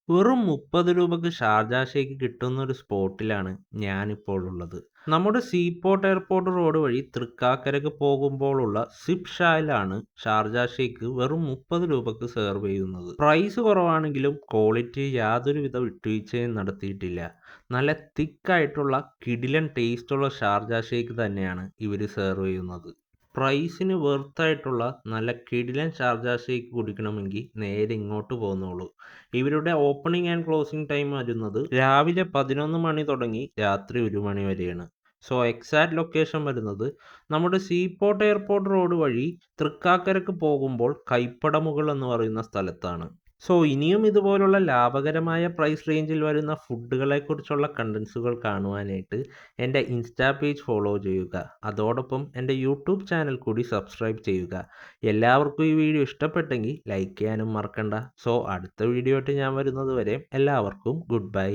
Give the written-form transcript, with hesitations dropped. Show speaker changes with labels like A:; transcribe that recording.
A: വെറും 30 രൂപയ്ക്ക് Sharjah shake കിട്ടുന്ന ഒരു സ്പോട്ടിലാണ് ഞാനിപ്പോൾ ഉള്ളത്. നമ്മുടെ സീപോർട്ട് എയർപോർട്ട് റോഡ് വഴി തൃക്കാക്കരയ്ക്ക് പോകുമ്പോഴുള്ള സിപ്പ് ഷായിലാണ് ഷാർജ ഷേക്ക് വെറും 30 രൂപയ്ക്ക് സെർവ് ചെയ്യുന്നത്. പ്രൈസ് കുറവാണെങ്കിലും ക്വാളിറ്റി യാതൊരുവിധ വിട്ടുവീഴ്ചയും നടത്തിയിട്ടില്ല. നല്ല തിക്കായിട്ടുള്ള കിടിലൻ ടേസ്റ്റുള്ള ഷാർജ ഷേക്ക് തന്നെയാണ് ഇവർ സെർവ് ചെയ്യുന്നത്. പ്രൈസിന് വെർത്തായിട്ടുള്ള നല്ല കിടിലൻ ഷാർജ ഷേക്ക് കുടിക്കണമെങ്കിൽ നേരെ ഇങ്ങോട്ട് പോന്നോളൂ. ഇവരുടെ ഓപ്പണിംഗ് ആൻഡ് ക്ലോസിംഗ് ടൈം വരുന്നത് രാവിലെ 11 മണി തുടങ്ങി രാത്രി 1 മണി വരെയാണ്. സോ എക്സാക്ട് ലൊക്കേഷൻ വരുന്നത് നമ്മുടെ സീപോർട്ട് എയർപോർട്ട് റോഡ് വഴി തൃക്കാക്കരക്ക് പോകുമ്പോൾ കൈപ്പടമുകൾ എന്ന് പറയുന്ന സ്ഥലത്താണ്. സോ ഇനിയും ഇതുപോലുള്ള ലാഭകരമായ പ്രൈസ് റേഞ്ചിൽ വരുന്ന ഫുഡുകളെക്കുറിച്ചുള്ള കണ്ടൻസുകൾ കാണുവാനായിട്ട് എൻ്റെ ഇൻസ്റ്റാ പേജ് ഫോളോ ചെയ്യുക. അതോടൊപ്പം എൻ്റെ യൂട്യൂബ് ചാനൽ കൂടി സബ്സ്ക്രൈബ് ചെയ്യുക. എല്ലാവർക്കും ഈ വീഡിയോ ഇഷ്ടപ്പെട്ടെങ്കിൽ ലൈക്ക് ചെയ്യാനും മറക്കണ്ട. സോ അടുത്ത വീഡിയോ ആയിട്ട് ഞാൻ വരുന്നത് വരെ എല്ലാവർക്കും ഗുഡ് ബൈ.